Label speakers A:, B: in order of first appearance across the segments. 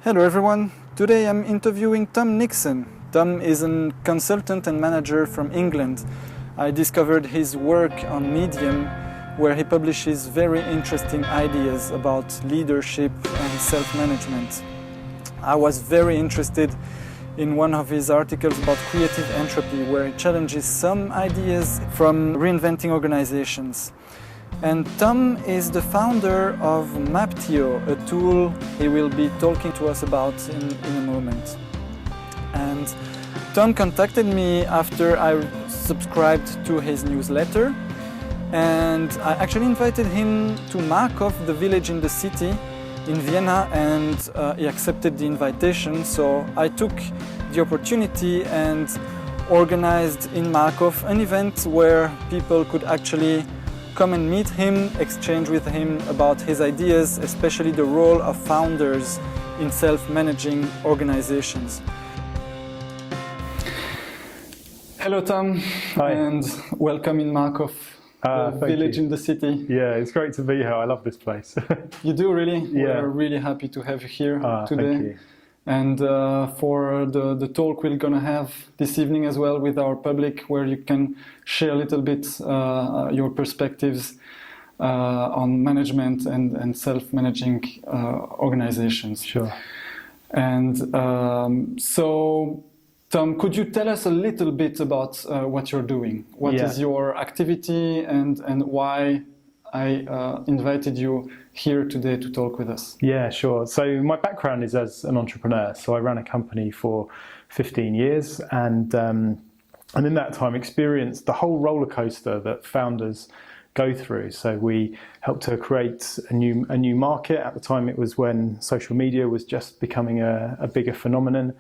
A: Hello everyone, today I'm interviewing Tom Nixon. Tom is a consultant and manager from England. I discovered his work on Medium, where he publishes very interesting ideas about leadership and self-management. I was very interested in one of his articles about creative entropy, where he challenges some ideas from Reinventing Organizations. And Tom is the founder of Maptio, a tool he will be talking to us about in a moment. And Tom contacted me after I subscribed to his newsletter, and I actually invited him to Markhof, the village in the city in Vienna, and he accepted the invitation. So I took the opportunity and organized in Markhof an event where people could actually come and meet him, exchange with him about his ideas, especially the role of founders in self-managing organizations. Hello Tom,
B: Hi.
A: And welcome in Markhof, the village in the city.
B: Yeah, it's great to be here. I love this place.
A: You do really?
B: Yeah.
A: We're really happy to have you here today.
B: Thank you.
A: And for the talk we're going to have this evening as well with our public, where you can share a little bit your perspectives on management and self-managing organizations.
B: Sure.
A: And so, Tom, could you tell us a little bit about what you're doing? What is your activity and why I invited you here today to talk with us?
B: Yeah, sure. So my background is as an entrepreneur. So I ran a company for 15 years and in that time experienced the whole roller coaster that founders go through. So we helped to create a new market. At the time, it was when social media was just becoming a bigger phenomenon.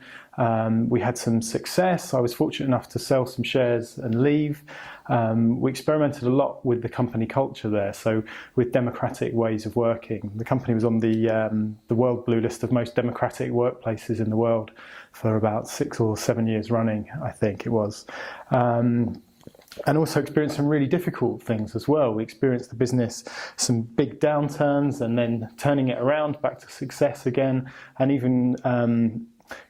B: We had some success. I was fortunate enough to sell some shares and leave. We experimented a lot with the company culture there, so with democratic ways of working. The company was on the World Blue List of most democratic workplaces in the world for about 6 or 7 years running, I think it was. And also experienced some really difficult things as well. We experienced the business some big downturns and then turning it around back to success again, and even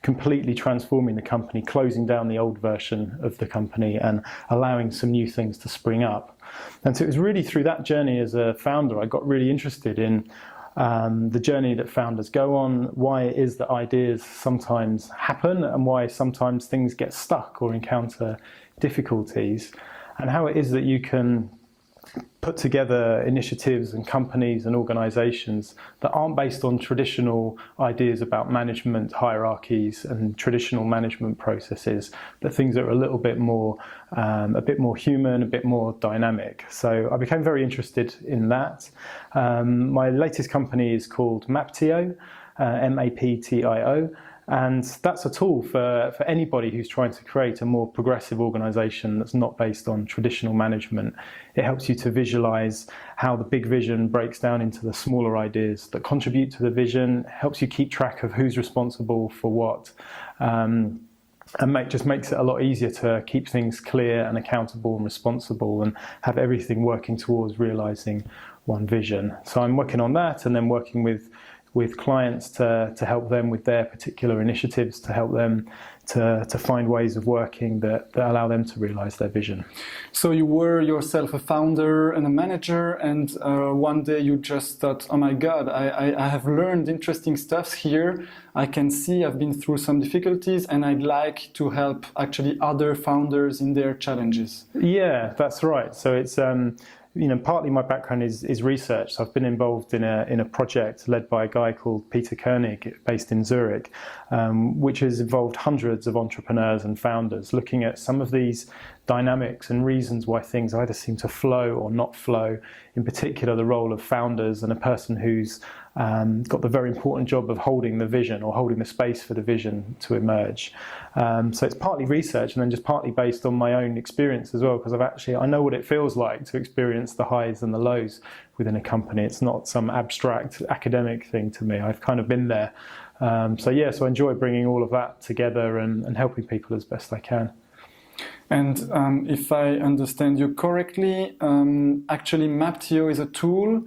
B: completely transforming the company, closing down the old version of the company and allowing some new things to spring up. And so it was really through that journey as a founder I got really interested in the journey that founders go on, why it is that ideas sometimes happen and why sometimes things get stuck or encounter difficulties, and how it is that you can put together initiatives and companies and organizations that aren't based on traditional ideas about management hierarchies and traditional management processes, but things that are a little bit more human, a bit more dynamic. So I became very interested in that. My latest company is called Maptio, Maptio. And that's a tool for anybody who's trying to create a more progressive organization that's not based on traditional management. It helps you to visualize how the big vision breaks down into the smaller ideas that contribute to the vision, helps you keep track of who's responsible for what, and just makes it a lot easier to keep things clear and accountable and responsible and have everything working towards realizing one vision. So I'm working on that, and then working with clients to help them with their particular initiatives, to help them to find ways of working that allow them to realize their vision.
A: So you were yourself a founder and a manager, and one day you just thought, oh my God, I have learned interesting stuff here. I can see I've been through some difficulties and I'd like to help actually other founders in their challenges.
B: Yeah, that's right. So it's partly my background is research. So I've been involved in a project led by a guy called Peter Koenig, based in Zurich, which has involved hundreds of entrepreneurs and founders, looking at some of these dynamics and reasons why things either seem to flow or not flow. In particular, the role of founders and a person who's got the very important job of holding the vision or holding the space for the vision to emerge. So it's partly research and then just partly based on my own experience as well, because I know what it feels like to experience the highs and the lows within a company. It's not some abstract academic thing to me. I've kind of been there. So I enjoy bringing all of that together and helping people as best I can.
A: And if I understand you correctly, actually Maptio is a tool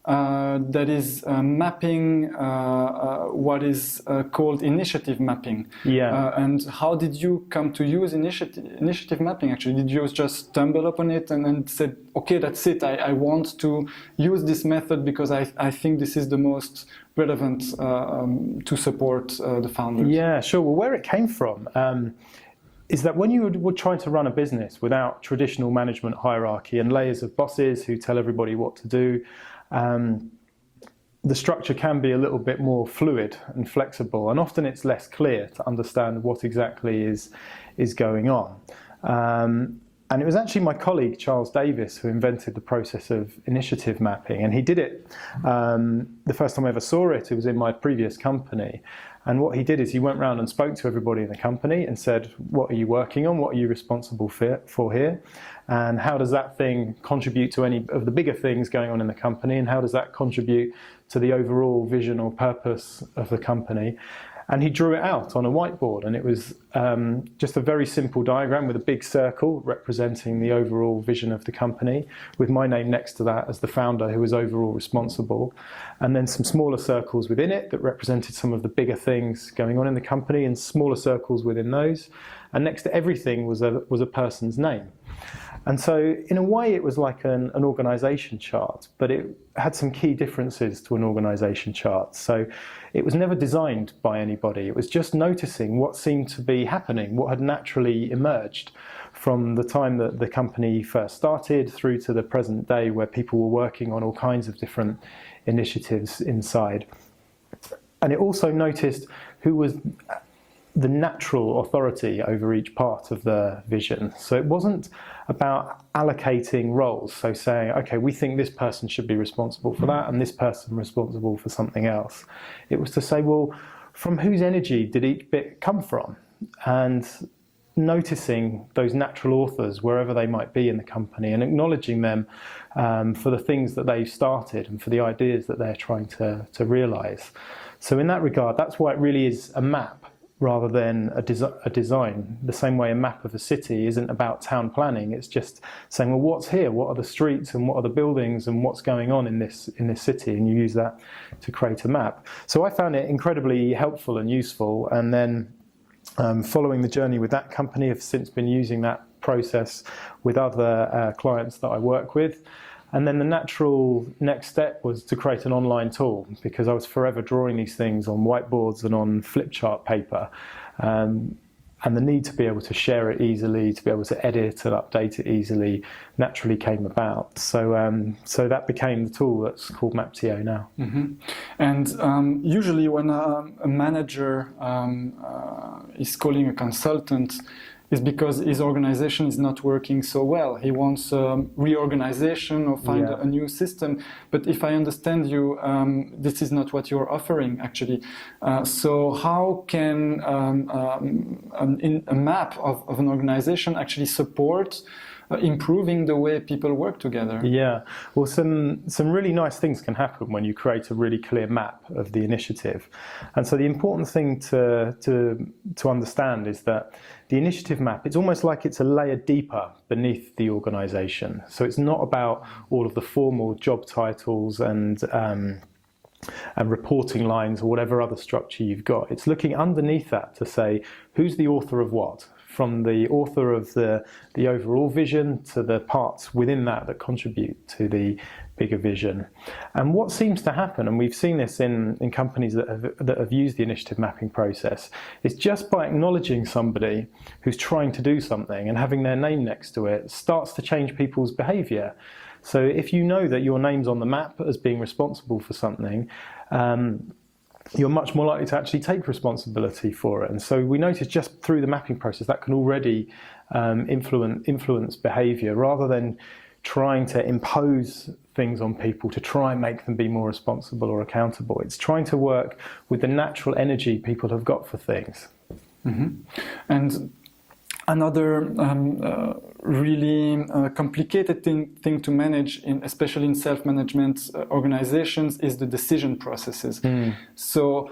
A: that is mapping what is called initiative mapping.
B: Yeah.
A: And how did you come to use initiative mapping actually? Did you just stumble upon it and then said, okay, that's it, I want to use this method because I think this is the most relevant to support the founders?
B: Yeah, sure. Well, where it came from is that when you were trying to run a business without traditional management hierarchy and layers of bosses who tell everybody what to do, the structure can be a little bit more fluid and flexible, and often it's less clear to understand what exactly is going on. And it was actually my colleague, Charles Davies, who invented the process of initiative mapping. And he did it, the first time I ever saw it, it was in my previous company. And what he did is he went around and spoke to everybody in the company and said, what are you working on? What are you responsible for here? And how does that thing contribute to any of the bigger things going on in the company? And how does that contribute to the overall vision or purpose of the company? And he drew it out on a whiteboard, and it was just a very simple diagram with a big circle representing the overall vision of the company, with my name next to that as the founder who was overall responsible, and then some smaller circles within it that represented some of the bigger things going on in the company, and smaller circles within those, and next to everything was a person's name. And so in a way it was like an organisation chart, but it had some key differences to an organisation chart. So it was never designed by anybody. It was just noticing what seemed to be happening, what had naturally emerged from the time that the company first started through to the present day, where people were working on all kinds of different initiatives inside. And it also noticed who was the natural authority over each part of the vision. So it wasn't about allocating roles, so saying, okay, we think this person should be responsible for that and this person responsible for something else. It was to say, well, from whose energy did each bit come from? And noticing those natural authors wherever they might be in the company and acknowledging them for the things that they've started and for the ideas that they're trying to realise. So in that regard, that's why it really is a map rather than a design. The same way a map of a city isn't about town planning, it's just saying, well, what's here? What are the streets and what are the buildings and what's going on in this city? And you use that to create a map. So I found it incredibly helpful and useful. And then following the journey with that company, I've since been using that process with other clients that I work with. And then the natural next step was to create an online tool, because I was forever drawing these things on whiteboards and on flip chart paper. And the need to be able to share it easily, to be able to edit and update it easily, naturally came about. So so that became the tool that's called Maptio now.
A: Mm-hmm. And usually when a manager is calling a consultant, is because his organization is not working so well. He wants reorganization or find a new system. But if I understand you, this is not what you're offering, actually. So how can a map of an organization actually support improving the way people work together?
B: Yeah, well, some really nice things can happen when you create a really clear map of the initiative. And so the important thing to understand is that the initiative map, it's almost like it's a layer deeper beneath the organization. So it's not about all of the formal job titles and reporting lines or whatever other structure you've got. It's looking underneath that to say, who's the author of what? From the author of the overall vision to the parts within that contribute to the bigger vision. And what seems to happen, and we've seen this in companies that have used the initiative mapping process, is just by acknowledging somebody who's trying to do something and having their name next to it starts to change people's behaviour. So if you know that your name's on the map as being responsible for something, you're much more likely to actually take responsibility for it. And so we notice just through the mapping process that can already influence behaviour, rather than trying to impose things on people to try and make them be more responsible or accountable. It's trying to work with the natural energy people have got for things.
A: Mm-hmm. And another really complicated thing to manage, especially in self-management organizations, is the decision processes. So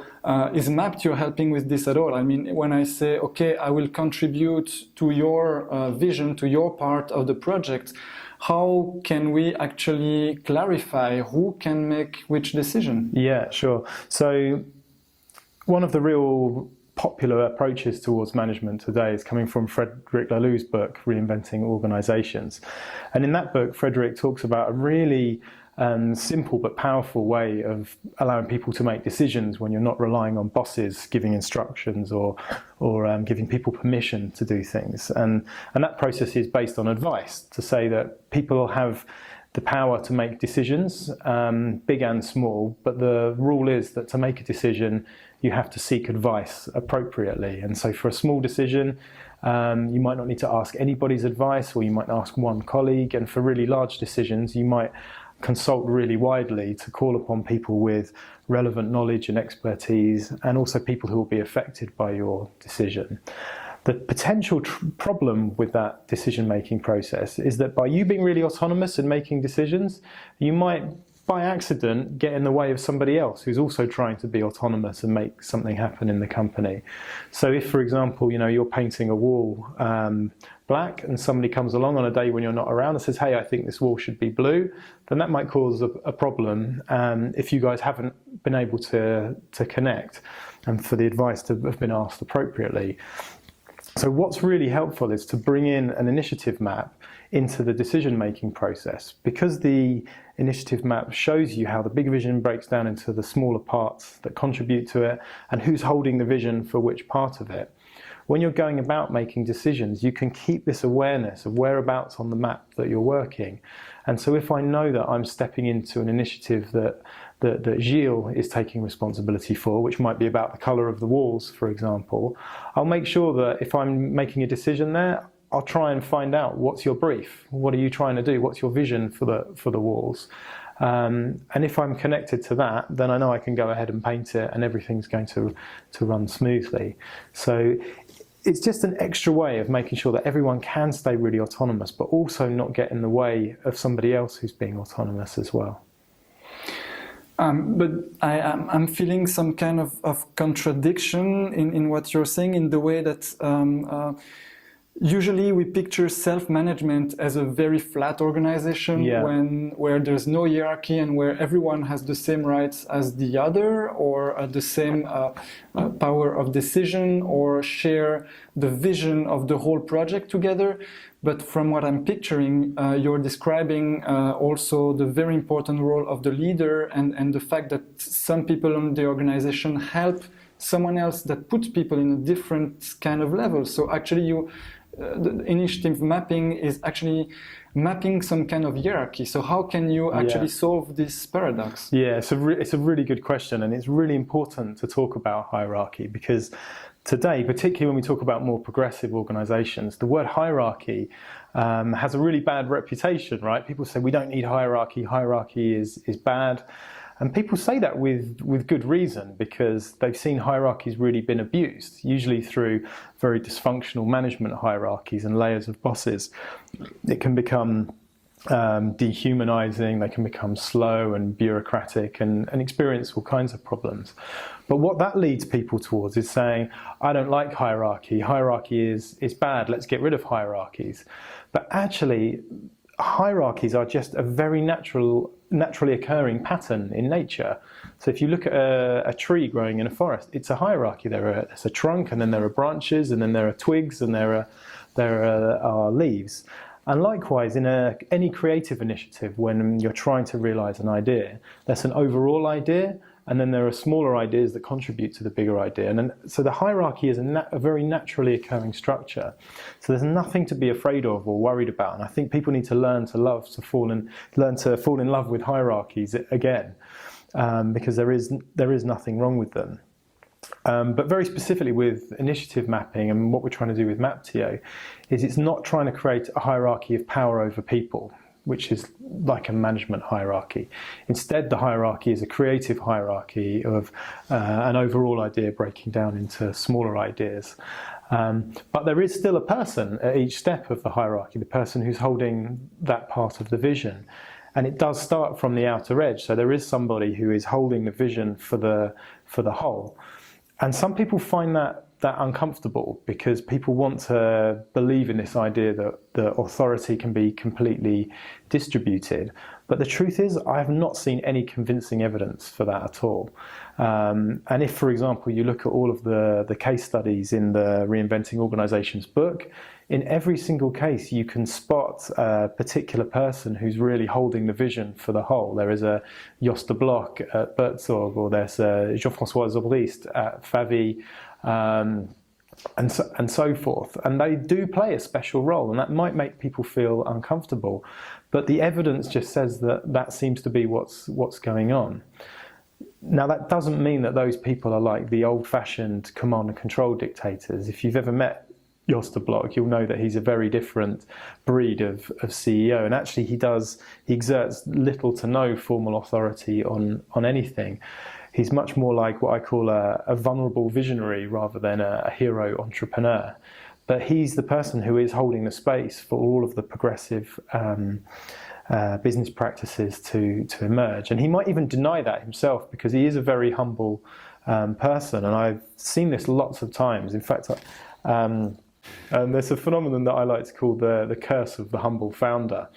A: is Maptio helping with this at all? I mean, when I say, okay, I will contribute to your vision, to your part of the project, how can we actually clarify who can make which decision?
B: Yeah, sure. So one of the real popular approaches towards management today is coming from Frederic Laloux's book, Reinventing Organizations. And in that book, Frederic talks about a really simple but powerful way of allowing people to make decisions when you're not relying on bosses giving instructions or giving people permission to do things. And that process is based on advice, to say that people have the power to make decisions, big and small, but the rule is that to make a decision, you have to seek advice appropriately. And so for a small decision, you might not need to ask anybody's advice, or you might ask one colleague. And for really large decisions, you might consult really widely to call upon people with relevant knowledge and expertise, and also people who will be affected by your decision. The potential problem with that decision-making process is that by you being really autonomous and making decisions, you might, by accident, get in the way of somebody else who's also trying to be autonomous and make something happen in the company. So if, for example, you're painting a wall black and somebody comes along on a day when you're not around and says, hey, I think this wall should be blue, then that might cause a problem if you guys haven't been able to connect and for the advice to have been asked appropriately. So what's really helpful is to bring in an initiative map into the decision-making process, because the initiative map shows you how the big vision breaks down into the smaller parts that contribute to it and who's holding the vision for which part of it. When you're going about making decisions, you can keep this awareness of whereabouts on the map that you're working. And so if I know that I'm stepping into an initiative that Gilles is taking responsibility for, which might be about the colour of the walls, for example, I'll make sure that if I'm making a decision there, I'll try and find out, what's your brief? What are you trying to do? What's your vision for the walls? And if I'm connected to that, then I know I can go ahead and paint it and everything's going to run smoothly. So it's just an extra way of making sure that everyone can stay really autonomous, but also not get in the way of somebody else who's being autonomous as well.
A: But I'm feeling some kind of contradiction in what you're saying, in the way that usually we picture self-management as a very flat organization, where there's no hierarchy and where everyone has the same rights as the other, or the same power of decision, or share the vision of the whole project together. But from what I'm picturing, you're describing also the very important role of the leader, and the fact that some people in the organization help someone else that puts people in a different kind of level. So actually the initiative mapping is actually mapping some kind of hierarchy. So how can you actually solve this paradox?
B: Yeah, it's a really good question, and it's really important to talk about hierarchy, because today, particularly when we talk about more progressive organizations, the word hierarchy has a really bad reputation, right? People say we don't need hierarchy, hierarchy is bad. And people say that with good reason, because they've seen hierarchies really been abused, usually through very dysfunctional management hierarchies and layers of bosses. It can become dehumanizing, they can become slow and bureaucratic and experience all kinds of problems. But what that leads people towards is saying, I don't like hierarchy, hierarchy is bad, let's get rid of hierarchies. But actually, hierarchies are just a very naturally occurring pattern in nature. So if you look at a tree growing in a forest, it's a hierarchy. There's a trunk, and then there are branches, and then there are twigs, and there are leaves. And likewise, in any creative initiative, when you're trying to realize an idea, there's an overall idea, and then there are smaller ideas that contribute to the bigger idea. And so the hierarchy is a very naturally occurring structure. So there's nothing to be afraid of or worried about. And I think people need to learn to fall in love with hierarchies again, because there is nothing wrong with them. But very specifically with initiative mapping, and what we're trying to do with Maptio, is it's not trying to create a hierarchy of power over people, which is like a management hierarchy. Instead, the hierarchy is a creative hierarchy of an overall idea breaking down into smaller ideas. But there is still a person at each step of the hierarchy, the person who's holding that part of the vision. And it does start from the outer edge. So there is somebody who is holding the vision for the whole. And some people find that that uncomfortable because people want to believe in this idea that the authority can be completely distributed. But the truth is, I have not seen any convincing evidence for that at all. And if, for example, you look at all of the case studies in the Reinventing Organizations book, in every single case you can spot a particular person who's really holding the vision for the whole. There is a Jos de Blok at Buurtzorg, or there's a Jean-François Zobrist at Favi, and so forth. And they do play a special role, and that might make people feel uncomfortable. But the evidence just says that that seems to be what's going on. Now, that doesn't mean that those people are like the old-fashioned command and control dictators. If you've ever met Jos de Blok, you'll know that he's a very different breed of CEO, and actually he exerts little to no formal authority on anything. He's much more like what I call a vulnerable visionary rather than a hero entrepreneur. But he's the person who is holding the space for all of the progressive business practices to emerge. And he might even deny that himself because he is a very humble person. And I've seen this lots of times. In fact, there's a phenomenon that I like to call the curse of the humble founder.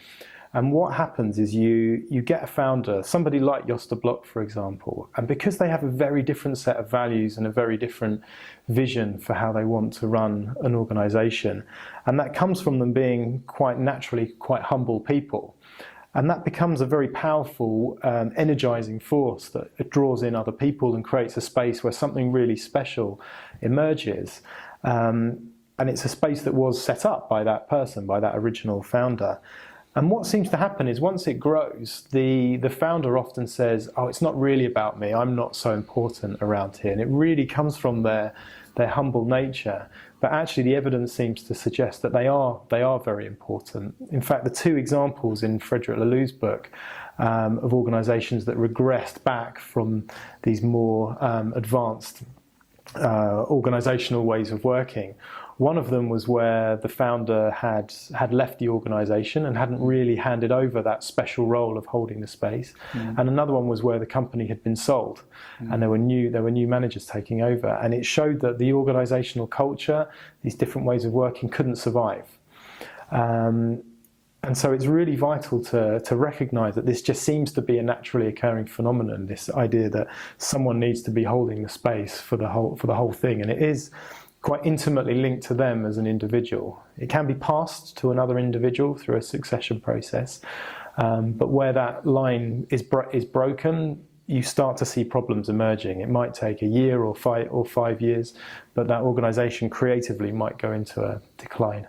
B: And what happens is you get a founder, somebody like Jos de Blok, for example, and because they have a very different set of values and a very different vision for how they want to run an organization, and that comes from them being quite naturally quite humble people. And that becomes a very powerful, energizing force that draws in other people and creates a space where something really special emerges. And it's a space that was set up by that person, by that original founder. And what seems to happen is once it grows, the founder often says, oh, it's not really about me, I'm not so important around here. And it really comes from their humble nature. But actually the evidence seems to suggest that they are very important. In fact, the two examples in Frederick Laloux's book of organizations that regressed back from these more advanced organizational ways of working. One of them was where the founder had left the organization and hadn't really handed over that special role of holding the space. And another one was where the company had been sold and there were new managers taking over. And it showed that the organizational culture, these different ways of working, couldn't survive. And so it's really vital to recognize that this just seems to be a naturally occurring phenomenon, this idea that someone needs to be holding the space for the whole thing. And it is quite intimately linked to them as an individual. It can be passed to another individual through a succession process, but where that line is broken, you start to see problems emerging. It might take a year or 5 years, but that organization creatively might go into a decline.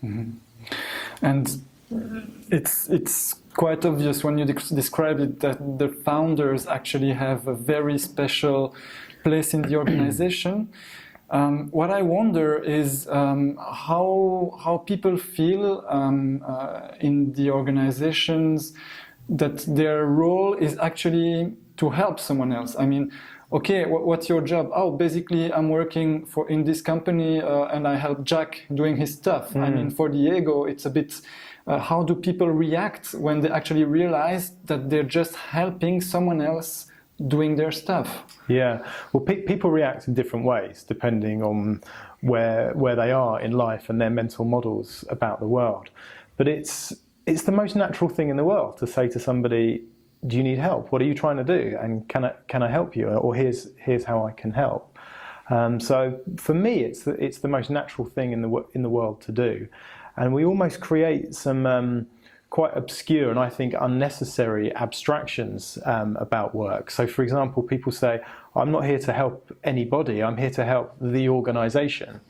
A: Mm-hmm. And it's quite obvious when you describe it that the founders actually have a very special place in the organization. What I wonder is how people feel in the organizations that their role is actually to help someone else. I mean, okay, what's your job? Oh, basically I'm working in this company and I help Jack doing his stuff. I mean, for the ego, it's a bit, how do people react when they actually realize that they're just helping someone else doing their stuff?
B: Yeah, well, people react in different ways depending on where they are in life and their mental models about the world. But it's the most natural thing in the world to say to somebody, do you need help? What are you trying to do? And can I help you? Or here's how I can help. So for me, it's the most natural thing in the world to do. And we almost create some quite obscure and I think unnecessary abstractions about work. So for example, people say, I'm not here to help anybody, I'm here to help the organization.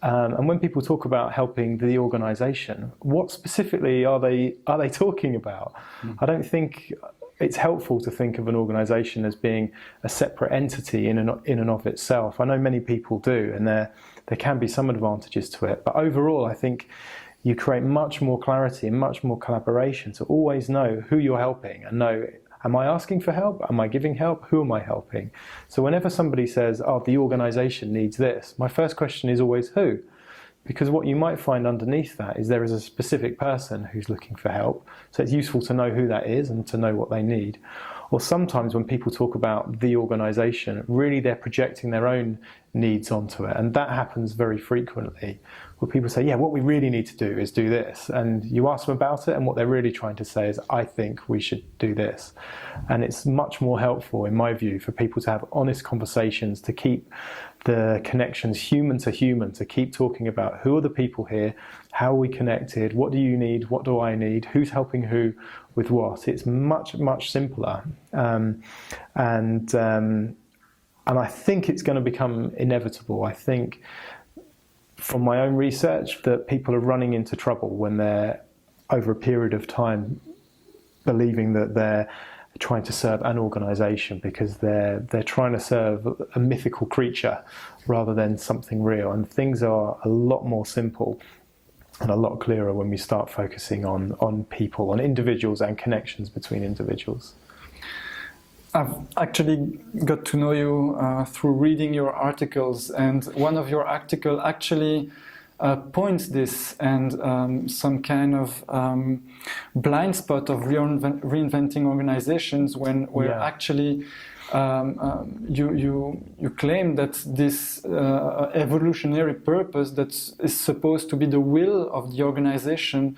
B: And when people talk about helping the organization, what specifically are they talking about? I don't think it's helpful to think of an organization as being a separate entity in and of itself. I know many people do, and there can be some advantages to it. But overall, I think you create much more clarity and much more collaboration to always know who you're helping and know, am I asking for help? Am I giving help? Who am I helping? So whenever somebody says, oh, the organization needs this, my first question is always who? Because what you might find underneath that is there is a specific person who's looking for help. So it's useful to know who that is and to know what they need. Or sometimes when people talk about the organization, really they're projecting their own needs onto it. And that happens very frequently, where people say, yeah, what we really need to do is do this. And you ask them about it, and what they're really trying to say is, I think we should do this. And it's much more helpful, in my view, for people to have honest conversations, to keep the connections human, to keep talking about who are the people here, how are we connected, what do you need, what do I need, who's helping who with what. It's much, much simpler. And I think it's going to become inevitable. I think from my own research that people are running into trouble when they're, over a period of time, believing that they're trying to serve an organisation, because they're trying to serve a mythical creature rather than something real. And things are a lot more simple and a lot clearer when we start focusing on people, on individuals and connections between individuals.
A: I've actually got to know you through reading your articles, and one of your articles actually points this and some kind of blind spot of reinventing organizations, where actually you claim that this evolutionary purpose that is supposed to be the will of the organization,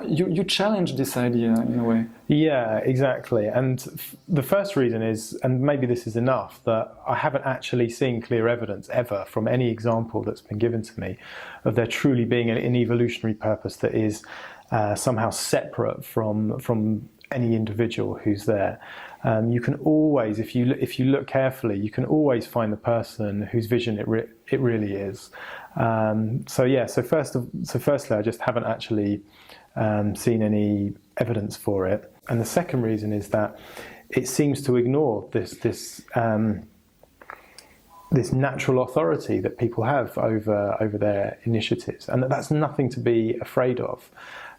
A: you challenge this idea in a way.
B: Yeah, exactly. And the first reason is, and maybe this is enough, that I haven't actually seen clear evidence ever from any example that's been given to me of there truly being an evolutionary purpose that is somehow separate from any individual who's there. You can always, if you look carefully, you can always find the person whose vision it really is. So firstly, I just haven't actually seen any evidence for it. And the second reason is that it seems to ignore this natural authority that people have over their initiatives, and that's nothing to be afraid of.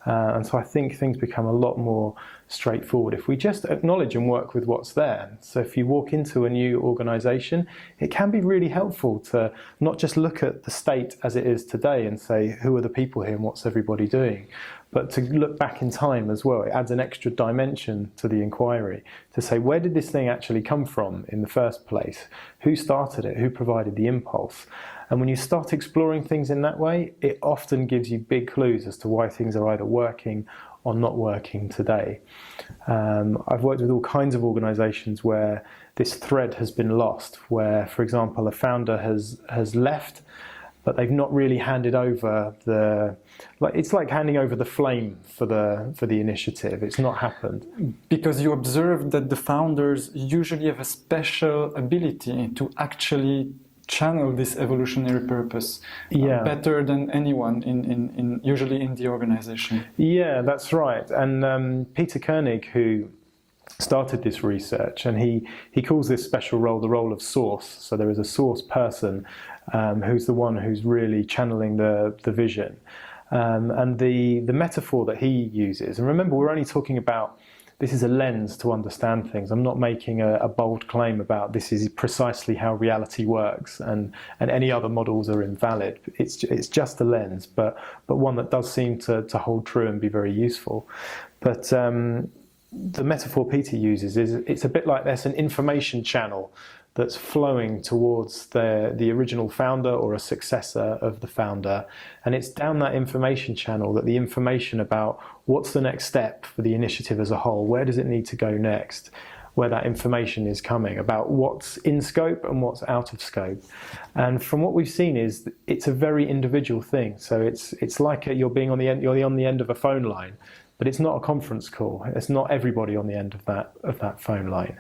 B: And so I think things become a lot more straightforward if we just acknowledge and work with what's there. So if you walk into a new organisation, it can be really helpful to not just look at the state as it is today and say, who are the people here and what's everybody doing, but to look back in time as well. It adds an extra dimension to the inquiry to say, where did this thing actually come from in the first place? Who started it? Who provided the impulse? And when you start exploring things in that way, it often gives you big clues as to why things are either working or not working today. I've worked with all kinds of organisations where this thread has been lost, where, for example, a founder has left, but they've not really handed over it's like handing over the flame for the initiative. It's not happened.
A: Because you observe that the founders usually have a special ability to actually channel this evolutionary purpose better than anyone usually in the organization. Yeah,
B: that's right. And Peter Koenig, who started this research, and he calls this special role the role of source. So there is a source person who's the one who's really channeling the vision. And the metaphor that he uses, and remember, we're only talking about, this is a lens to understand things. I'm not making a bold claim about this is precisely how reality works and any other models are invalid. It's just a lens, but one that does seem to hold true and be very useful. But the metaphor Peter uses is, it's a bit like there's an information channel that's flowing towards the original founder or a successor of the founder. And it's down that information channel that the information about what's the next step for the initiative as a whole, where does it need to go next, where that information is coming, about what's in scope and what's out of scope. And from what we've seen is it's a very individual thing. So it's like you're on the end of a phone line, but it's not a conference call. It's not everybody on the end of that phone line.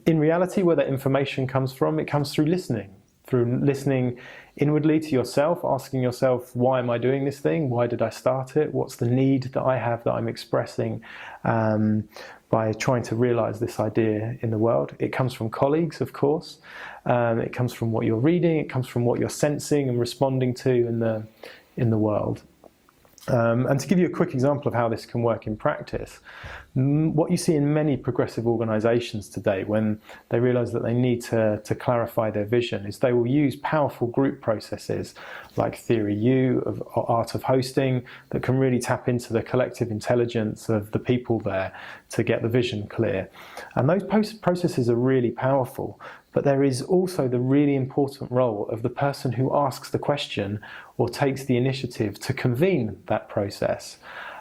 B: In reality, where that information comes from, it comes through listening inwardly to yourself, asking yourself, why am I doing this thing? Why did I start it? What's the need that I have that I'm expressing by trying to realize this idea in the world? It comes from colleagues, of course. It comes from what you're reading. It comes from what you're sensing and responding to in the world. And to give you a quick example of how this can work in practice, what you see in many progressive organisations today when they realise that they need to clarify their vision is they will use powerful group processes like Theory U of Art of Hosting that can really tap into the collective intelligence of the people there to get the vision clear. And those processes are really powerful. But there is also the really important role of the person who asks the question or takes the initiative to convene that process.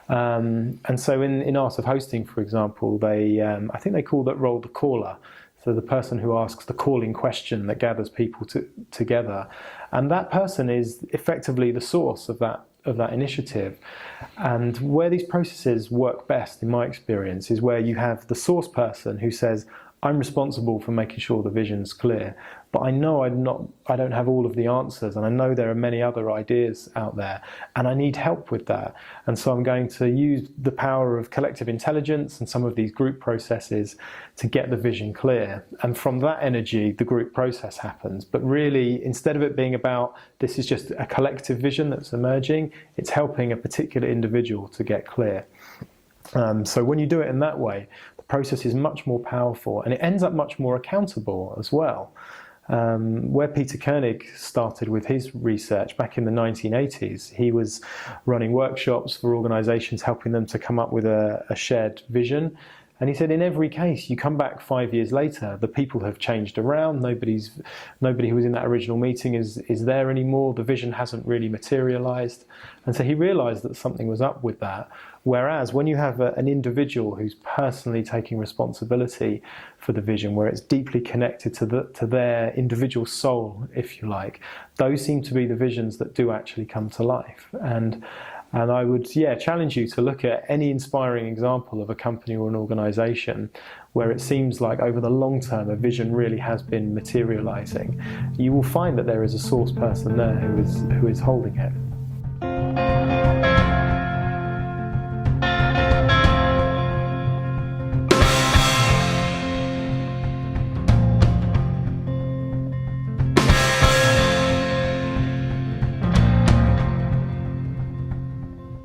B: And so in Art of Hosting, for example, I think they call that role the caller. So the person who asks the calling question that gathers people together. And that person is effectively the source of that initiative. And where these processes work best, in my experience, is where you have the source person who says, I'm responsible for making sure the vision's clear, but I know I don't have all of the answers, and I know there are many other ideas out there, and I need help with that. And so I'm going to use the power of collective intelligence and some of these group processes to get the vision clear. And from that energy, the group process happens. But really, instead of it being about this is just a collective vision that's emerging, it's helping a particular individual to get clear. So when you do it in that way, the process is much more powerful and it ends up much more accountable as well. Where Peter Koenig started with his research back in the 1980s, he was running workshops for organisations, helping them to come up with a shared vision. And he said, in every case, you come back 5 years later, the people have changed around, nobody who was in that original meeting is there anymore, the vision hasn't really materialised. And so he realised that something was up with that. Whereas when you have an individual who's personally taking responsibility for the vision, where it's deeply connected to their individual soul, if you like, those seem to be the visions that do actually come to life. And I would, challenge you to look at any inspiring example of a company or an organisation where it seems like over the long term a vision really has been materialising. You will find that there is a source person there who is holding it.